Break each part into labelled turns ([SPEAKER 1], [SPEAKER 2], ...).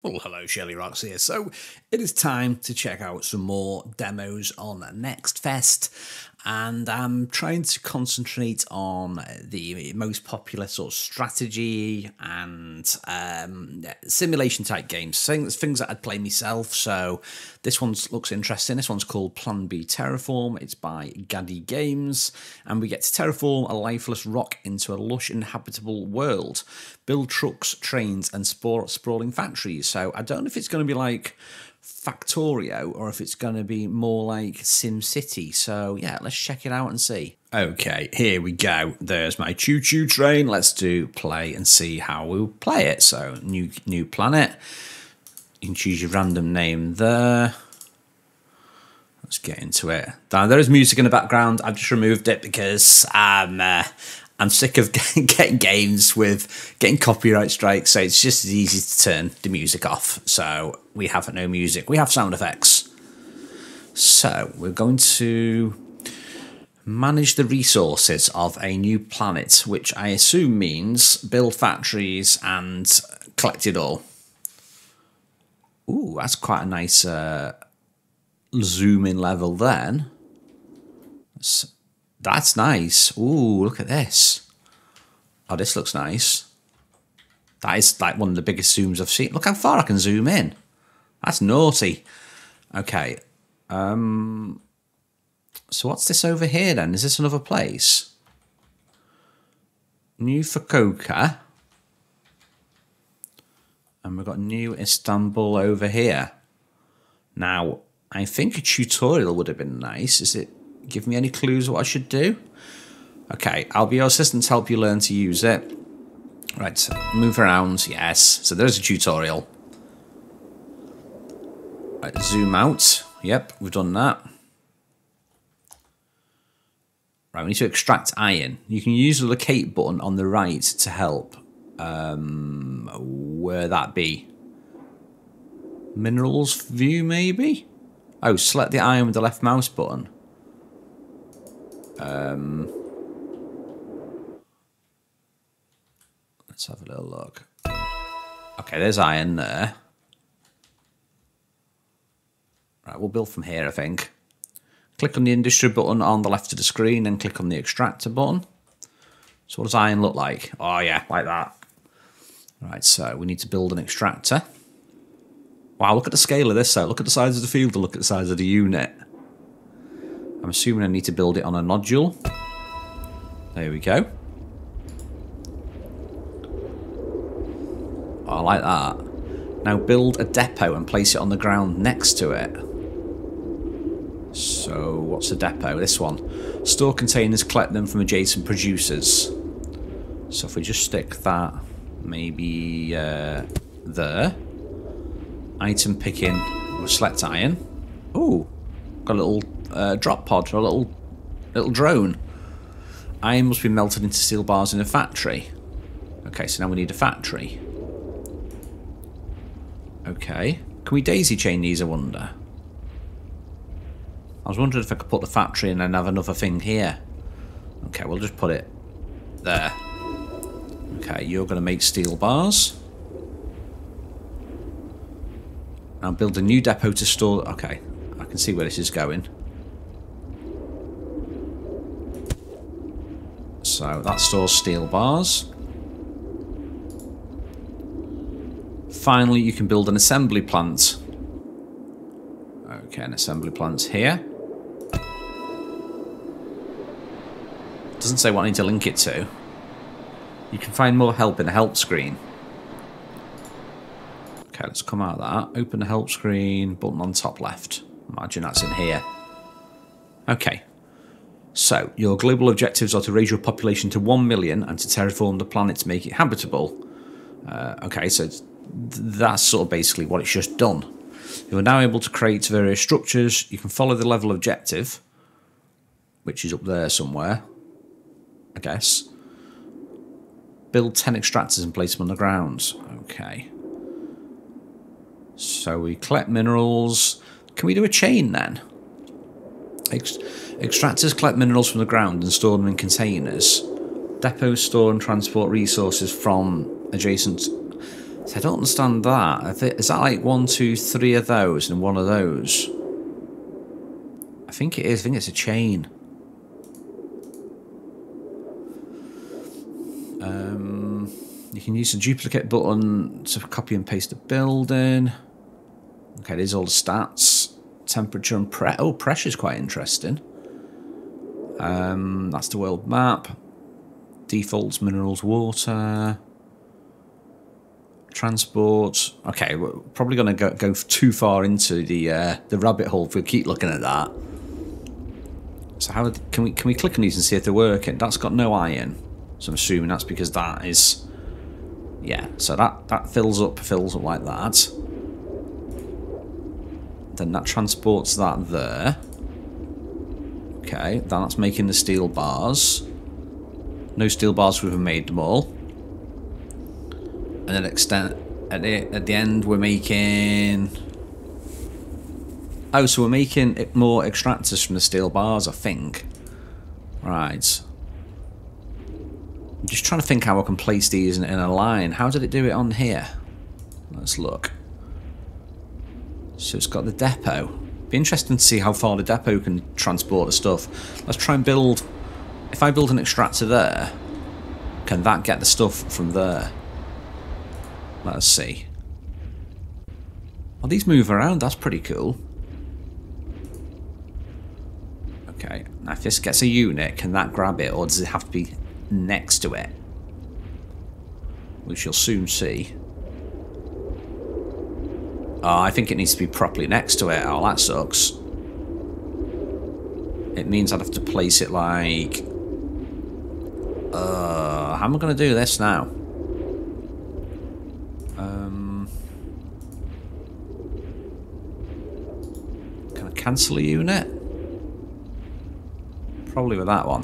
[SPEAKER 1] Well, hello, Shelly Rocks here. So it is time to check out some more demos on Next Fest, and I'm trying to concentrate on the most popular sort of strategy and simulation type games, things that I'd play myself. So this one looks interesting. This one's called Plan B Terraform. It's by Gaddy Games, and we get to terraform a lifeless rock into a lush inhabitable world, build trucks, trains, and sprawling factories. So I don't know if it's going to be like Factorio or if it's going to be more like SimCity. So yeah, let's check it out and see. Okay, here we go. There's my choo-choo train. Let's do play and see how we'll play it. So new planet. You can choose your random name there. Let's get into it. Now, there is music in the background. I've just removed it because I'm sick of getting games with getting copyright strikes, so it's just as easy to turn the music off. So we have no music. We have sound effects. So we're going to manage the resources of a new planet, which I assume means build factories and collect it all. Ooh, that's quite a nice zoom in level then. That's nice. Ooh, look at this. Oh, this looks nice. That is like one of the biggest zooms I've seen. Look how far I can zoom in. That's naughty. Okay. So what's this over here then? Is this another place? New Fukuoka. And we've got New Istanbul over here. Now, I think a tutorial would have been nice. Is it give me any clues what I should do? Okay, I'll be your assistant to help you learn to use it. Right, so move around, yes. So there's a tutorial. Right, zoom out. Yep, we've done that. Right, we need to extract iron. You can use the locate button on the right to help. Where that be? Minerals view, maybe? Oh, select the iron with the left mouse button. Let's have a little look. Okay, there's iron there. Right, we'll build from here, I think. Click on the industry button on the left of the screen and click on the extractor button. So what does iron look like? Oh yeah, like that. Right, so we need to build an extractor. Wow, look at the scale of this though. Look at the size of the field and look at the size of the unit. I'm assuming I need to build it on a nodule. There we go. Oh, I like that. Now build a depot and place it on the ground next to it. So what's the depot? This one. Store containers, collect them from adjacent producers. So if we just stick that maybe there. Item picking. We'll select iron. Ooh, got a little drop pod, or a little drone. Iron must be melted into steel bars in a factory. Okay, so now we need a factory. Okay, can we daisy chain these, I wonder? I was wondering if I could put the factory and then have another thing here. Okay, we'll just put it there. Okay, you're going to make steel bars. Now build a new depot to store... Okay, I can see where this is going. So that stores steel bars. Finally, you can build an assembly plant. Okay, an assembly plant's here. Doesn't say what I need to link it to. You can find more help in the help screen. Okay, let's come out of that. Open the help screen, button on top left. Imagine that's in here. Okay. So, your global objectives are to raise your population to 1 million and to terraform the planet to make it habitable. Okay, so that's sort of basically what it's just done. You are now able to create various structures. You can follow the level objective, which is up there somewhere, I guess. Build 10 extractors and place them on the ground. Okay. So we collect minerals. Can we do a chain then? Extractors collect minerals from the ground and store them in containers. Depots store and transport resources from adjacent So I don't understand that. Is that like 1, 2, 3 of those and one of those? I think it is. I think it's a chain. You can use the duplicate button to copy and paste the building. Okay, there's all the stats. Temperature and pressure's quite interesting. That's the world map. Defaults, minerals, water. Transport. Okay, we're probably going to go too far into the rabbit hole if we keep looking at that. So how can we click on these and see if they're working? That's got no iron, so I'm assuming that's because that is, yeah. So that fills up like that. Then that transports that there. Okay, then that's making the steel bars. No steel bars, we've made them all. And then at the end we're making... Oh, so we're making more extractors from the steel bars, I think. Right. I'm just trying to think how I can place these in a line. How did it do it on here? Let's look. So it's got the depot. Be interesting to see how far the depot can transport the stuff. Let's try and build... If I build an extractor there, can that get the stuff from there? Let's see. Well, these move around. That's pretty cool. Okay. Now, if this gets a unit, can that grab it, or does it have to be next to it? We shall soon see. Oh, I think it needs to be properly next to it. Oh, that sucks. It means I'd have to place it like... how am I going to do this now? Can I cancel a unit? Probably with that one.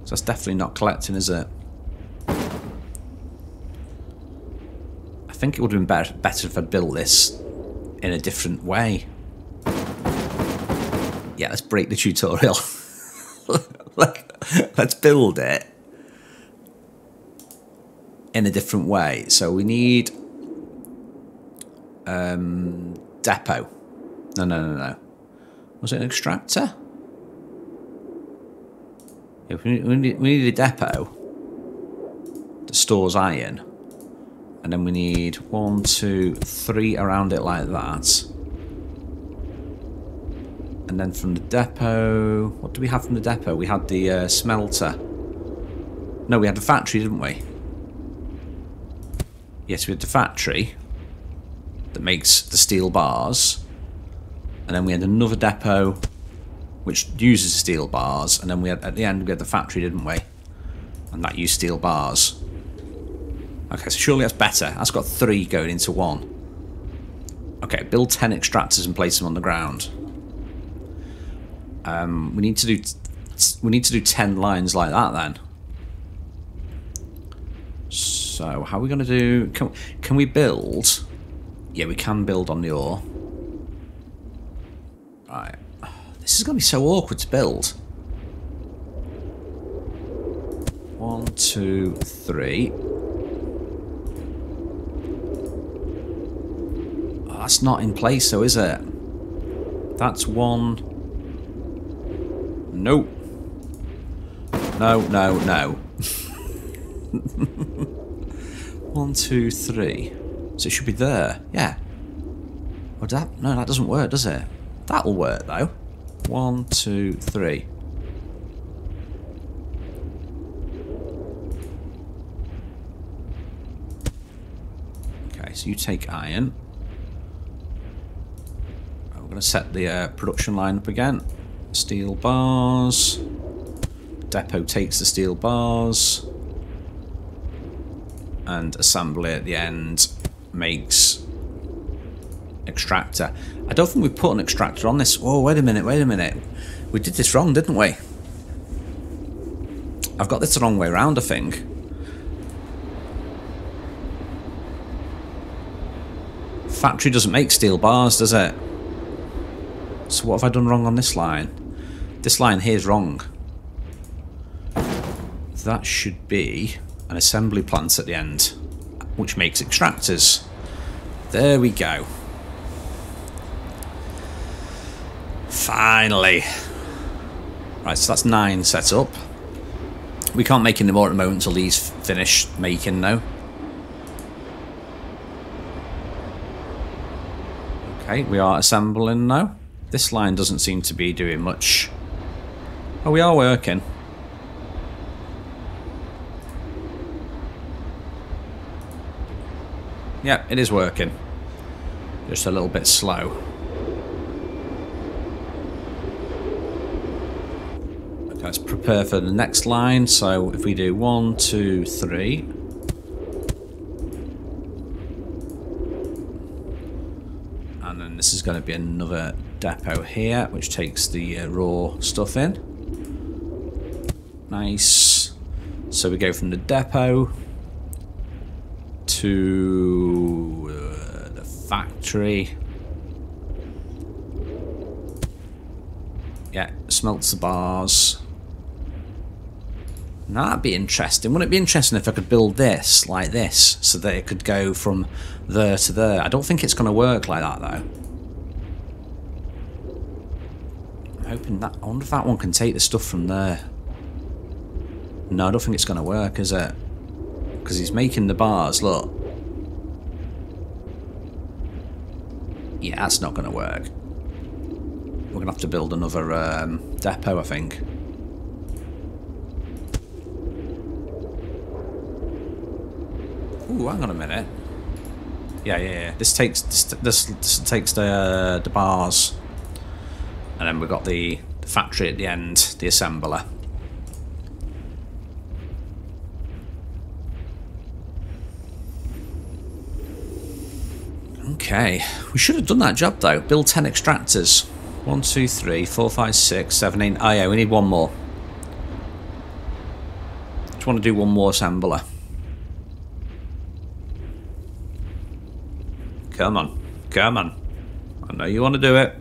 [SPEAKER 1] So that's definitely not collecting, is it? I think it would have been better if I'd built this in a different way. Yeah, let's break the tutorial. Let's build it in a different way. So we need depot. No. Was it an extractor? Yeah, we need a depot that stores iron. And then we need 1, 2, 3 around it like that. And then from the depot... What do we have from the depot? We had the smelter. No, we had the factory, didn't we? Yes, we had the factory that makes the steel bars. And then we had another depot which uses steel bars. And then we had, at the end, we had the factory, didn't we? And that used steel bars. Okay, so surely that's better. That's got 3 going into 1. Okay, build 10 extractors and place them on the ground. We need to do 10 lines like that then. So how are we going to do? Can we build? Yeah, we can build on the ore. Right. This is going to be so awkward to build. 1, 2, 3. Oh, that's not in place, though, is it? That's 1. Nope. No. 1, 2, 3. So it should be there. Yeah. Or that? No, that doesn't work, does it? That'll work though. 1, 2, 3. Okay, so you take iron. We're going to set the production line up again. Steel bars. Depot takes the steel bars. And assembly at the end makes extractor. I don't think we put an extractor on this. Whoa, wait a minute. We did this wrong, didn't we? I've got this the wrong way around, I think. Factory doesn't make steel bars, does it? So what have I done wrong on this line? This line here is wrong. That should be an assembly plant at the end, which makes extractors. There we go. Finally. Right, so that's 9 set up. We can't make any more at the moment until these finish making now. Okay, we are assembling now. This line doesn't seem to be doing much. Oh, we are working. Yeah, it is working. Just a little bit slow. Okay, let's prepare for the next line. So if we do 1, 2, 3. And then this is going to be another depot here, which takes the raw stuff in. Nice. So we go from the depot to the factory. Yeah, smelts the bars. Now that'd be interesting. Wouldn't it be interesting if I could build this like this so that it could go from there to there? I don't think it's going to work like that though. I'm hoping that... I wonder if that one can take the stuff from there. No, I don't think it's going to work, is it? Because he's making the bars, look. Yeah, that's not going to work. We're going to have to build another depot, I think. Ooh, hang on a minute. Yeah. This takes this takes the bars, and then we've got the factory at the end, the assembler. Okay, we should have done that job though. Build 10 extractors. 1, 2, 3, 4, 5, 6, 7, 8. Oh yeah, we need one more. Just want to do one more assembler. Come on, come on. I know you want to do it.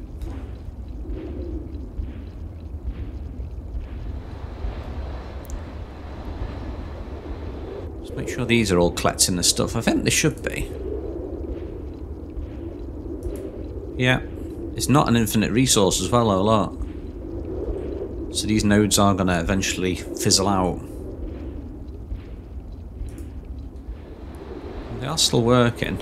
[SPEAKER 1] Just make sure these are all collecting the stuff. I think they should be. Yeah, it's not an infinite resource as well, a lot. So these nodes are going to eventually fizzle out. They are still working.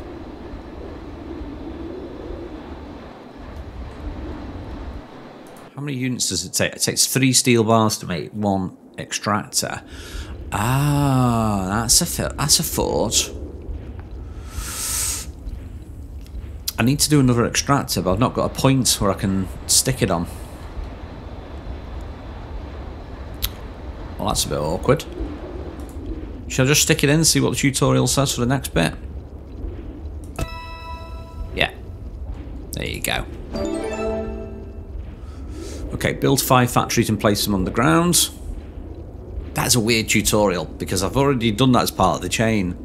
[SPEAKER 1] How many units does it take? It takes 3 steel bars to make 1 extractor. Ah, that's a thought. I need to do another extractor, but I've not got a point where I can stick it on. Well, that's a bit awkward. Should I just stick it in and see what the tutorial says for the next bit? Yeah. There you go. Okay, build 5 factories and place them on the ground. That's a weird tutorial, because I've already done that as part of the chain.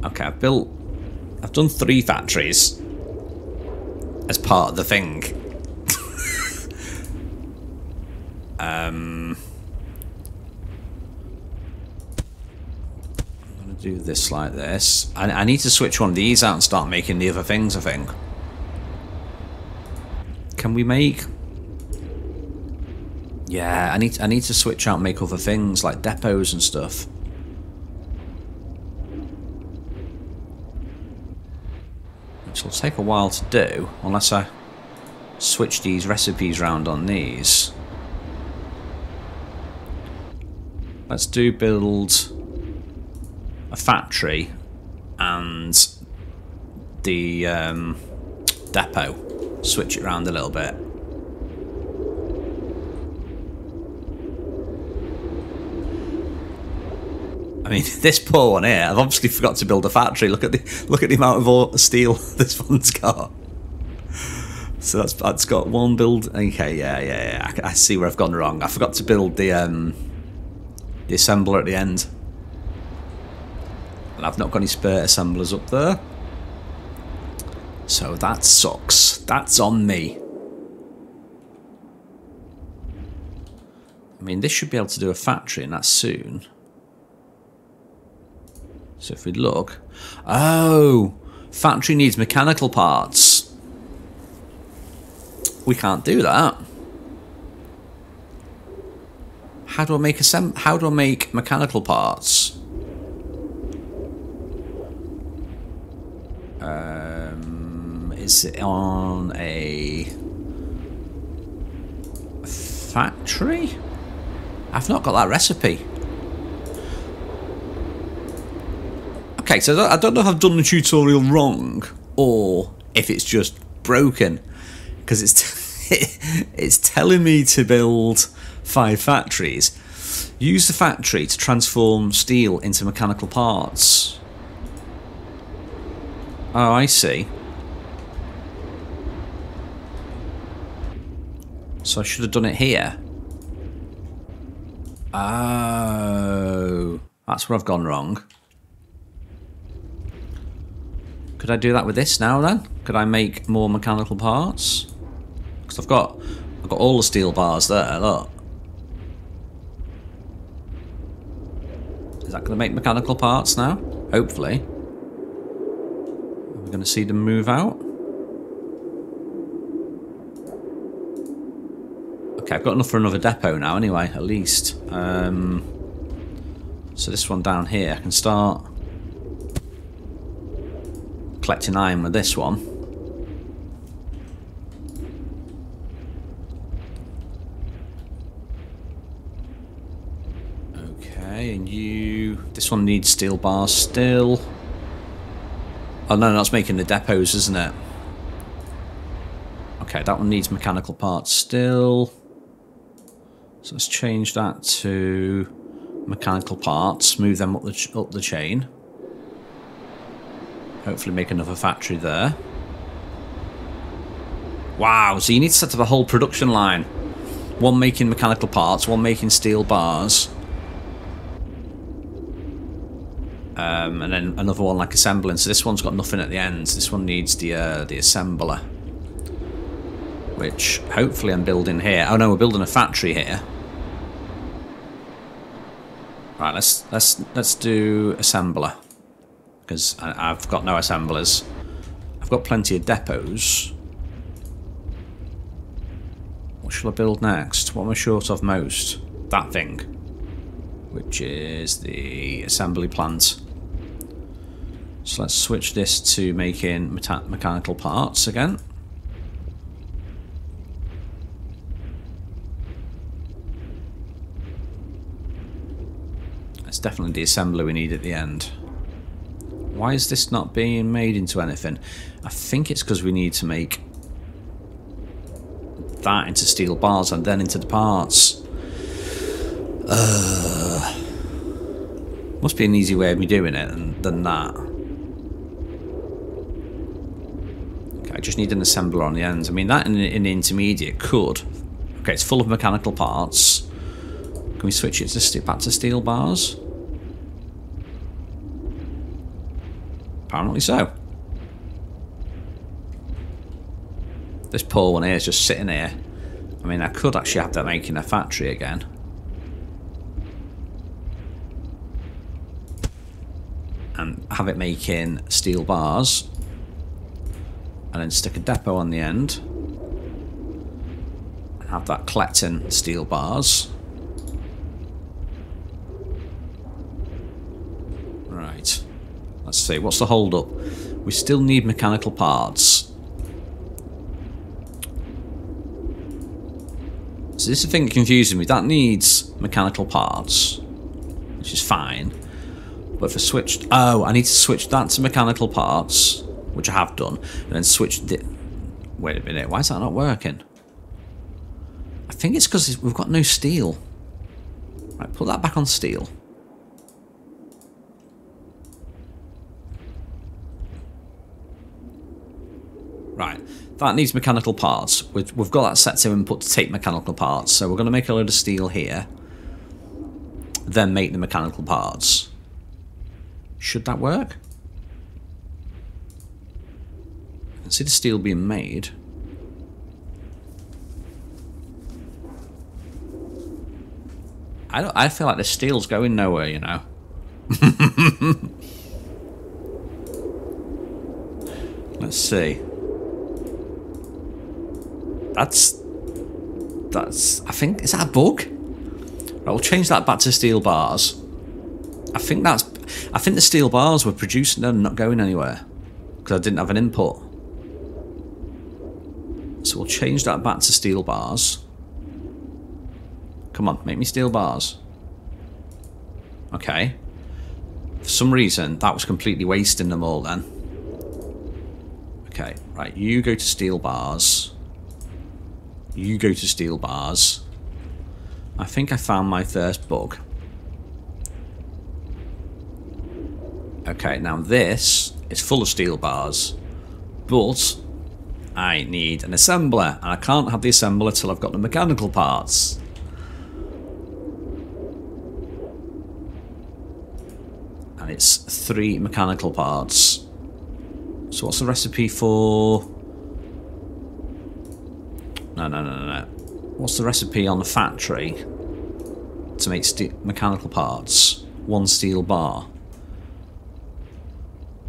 [SPEAKER 1] Okay, I've done 3 factories as part of the thing. I'm going to do this like this. I need to switch one of these out and start making the other things, I think. Can we make... Yeah, I need to switch out and make other things, like depots and stuff. Which will take a while to do, unless I switch these recipes around on these. Let's build a factory and the depot. Switch it around a little bit. I mean, this poor one here, I've obviously forgot to build a factory. Look at the amount of steel this one's got. So that's got 1 build. Okay, yeah. I see where I've gone wrong. I forgot to build the assembler at the end, and I've not got any spare assemblers up there. So that sucks. That's on me. I mean, this should be able to do a factory, and that's soon. So if we look... Oh! Factory needs mechanical parts. We can't do that. How do I make mechanical parts? Is it on a factory? I've not got that recipe. Okay, so I don't know if I've done the tutorial wrong or if it's just broken, because it's telling me to build 5 factories. Use the factory to transform steel into mechanical parts. Oh, I see. So I should have done it here. Oh, that's where I've gone wrong. Could I do that with this now then? Could I make more mechanical parts? Because I've got all the steel bars there, look. Is that going to make mechanical parts now? Hopefully. Are we going to see them move out? Okay, I've got enough for another depot now anyway, at least. So this one down here, I can start collecting iron with this one. Okay, and this one needs steel bars still. Oh no, that's making the depots, isn't it? Okay, that one needs mechanical parts still. So let's change that to mechanical parts, move them up the chain. Hopefully make another factory there. Wow, so you need to set up a whole production line. One making mechanical parts, one making steel bars. And then another one like assembling. So this one's got nothing at the ends. This one needs the assembler. Which hopefully I'm building here. Oh no, we're building a factory here. Right, let's do assembler. Because I've got no assemblers. I've got plenty of depots. What shall I build next? What am I short of most? That thing. Which is the assembly plant. So let's switch this to making mechanical parts again. It's definitely the assembler we need at the end. Why is this not being made into anything? I think it's because we need to make that into steel bars and then into the parts. Must be an easy way of me doing it than that. Okay, I just need an assembler on the ends. I mean, that in the intermediate could. Okay, it's full of mechanical parts. Can we switch it to back to steel bars? Apparently so. This poor one here is just sitting here. I mean, I could actually have that making a factory again. And have it making steel bars. And then stick a depot on the end. And have that collecting steel bars. Right. Let's see, what's the hold up? We still need mechanical parts. So this is the thing that confuses me. That needs mechanical parts, which is fine. But if I switched... Oh, I need to switch that to mechanical parts, which I have done, and then switch the... Wait a minute, why is that not working? I think it's because we've got no steel. Right, put that back on steel. Right, that needs mechanical parts. We've got that set to input to take mechanical parts, so we're going to make a load of steel here, then make the mechanical parts. Should that work? I can see the steel being made. I feel like the steel's going nowhere, you know. Let's see. That's. I think, is that a bug? Right, we'll change that back to steel bars. I think the steel bars were producing and not going anywhere because I didn't have an input. So we'll change that back to steel bars. Come on, make me steel bars. Okay. For some reason, that was completely wasting them all then. Okay, right, you go to steel bars. You go to steel bars. I think I found my first bug. Okay, now this is full of steel bars, but I need an assembler, and I can't have the assembler till I've got the mechanical parts. And it's 3 mechanical parts. So what's the recipe for... No. What's the recipe on the factory to make mechanical parts? 1 steel bar.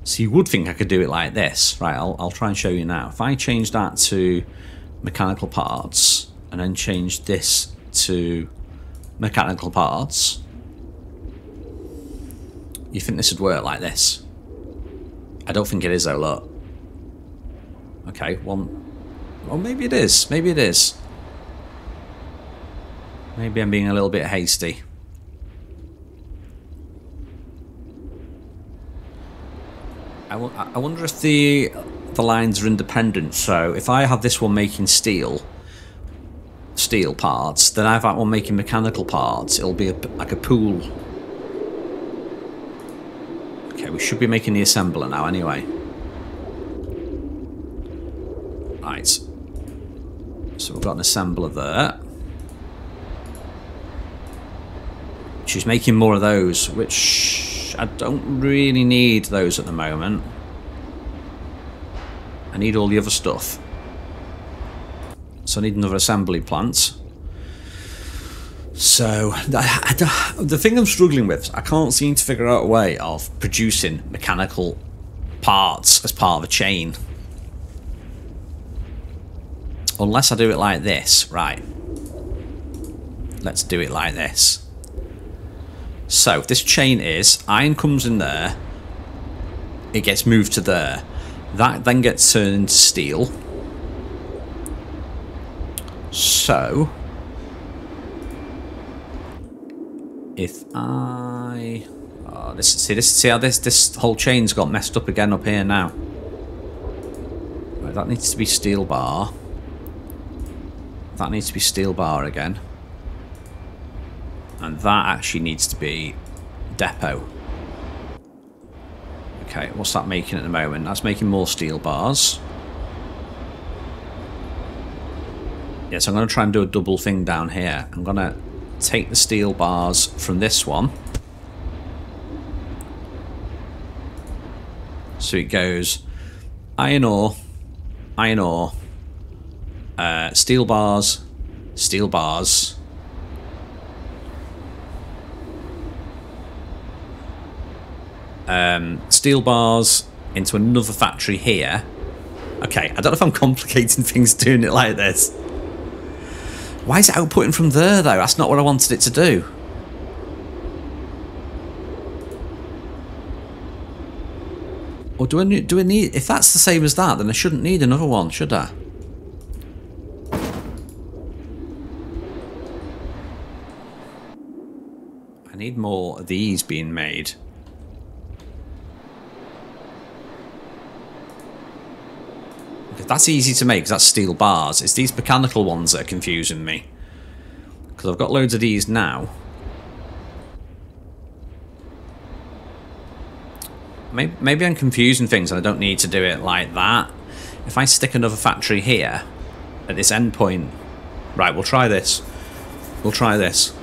[SPEAKER 1] So you would think I could do it like this. Right, I'll try and show you now. If I change that to mechanical parts and then change this to mechanical parts, you think this would work like this? I don't think it is though, look. Okay, one... Well, maybe it is. Maybe it is. Maybe I'm being a little bit hasty. I wonder if the lines are independent. So if I have this one making steel parts, then I have that one making mechanical parts. It'll be like a pool. Okay, we should be making the assembler now anyway. Right. So we've got an assembler there. She's making more of those, which I don't really need those at the moment. I need all the other stuff. So I need another assembly plant. So the thing I'm struggling with, I can't seem to figure out a way of producing mechanical parts as part of a chain. Unless I do it like this. Right. Let's do it like this. So, this chain is, iron comes in there, it gets moved to there. That then gets turned into steel. So, if I... Oh, see how this whole chain's got messed up again up here now. Right, that needs to be steel bar. That needs to be steel bar again. And that actually needs to be depot. Okay, what's that making at the moment? That's making more steel bars. Yes, I'm going to try and do a double thing down here. I'm going to take the steel bars from this one. So it goes iron ore, steel bars, steel bars. Steel bars into another factory here. Okay, I don't know if I'm complicating things doing it like this. Why is it outputting from there though? That's not what I wanted it to do. Or do I need, if that's the same as that, then I shouldn't need another one, should I? I need more of these being made. That's easy to make because that's steel bars. It's these mechanical ones that are confusing me. Because I've got loads of these now. Maybe I'm confusing things and I don't need to do it like that. If I stick another factory here at this end point. Right, we'll try this. We'll try this.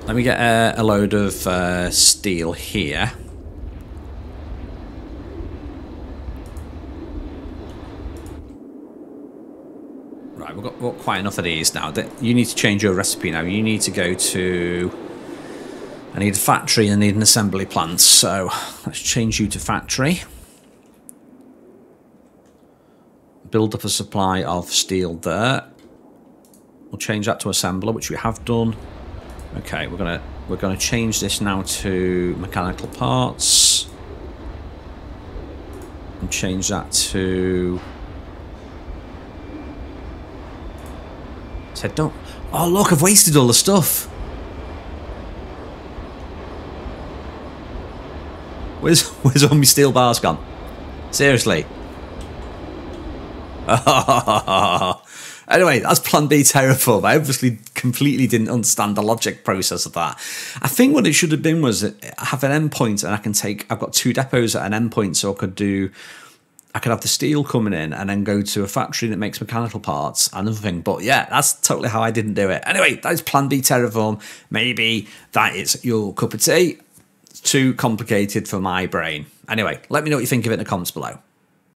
[SPEAKER 1] Let me get a load of steel here. Right, we've got quite enough of these now. You need to change your recipe now. You need to go to... I need a factory and I need an assembly plant. So let's change you to factory. build up a supply of steel there. We'll change that to assembler, which we have done. Okay, we're gonna change this now to mechanical parts. And change that to... Said don't... Oh look, I've wasted all the stuff. Where's all my steel bars gone? Seriously. Anyway, that's Plan B Terraform. I obviously completely didn't understand the logic process of that. I think what it should have been was have an endpoint, and I've got 2 depots at an endpoint, so I could have the steel coming in and then go to a factory that makes mechanical parts and everything. But yeah, that's totally how I didn't do it. Anyway, that is Plan B Terraform. Maybe that is your cup of tea. It's too complicated for my brain. Anyway, let me know what you think of it in the comments below.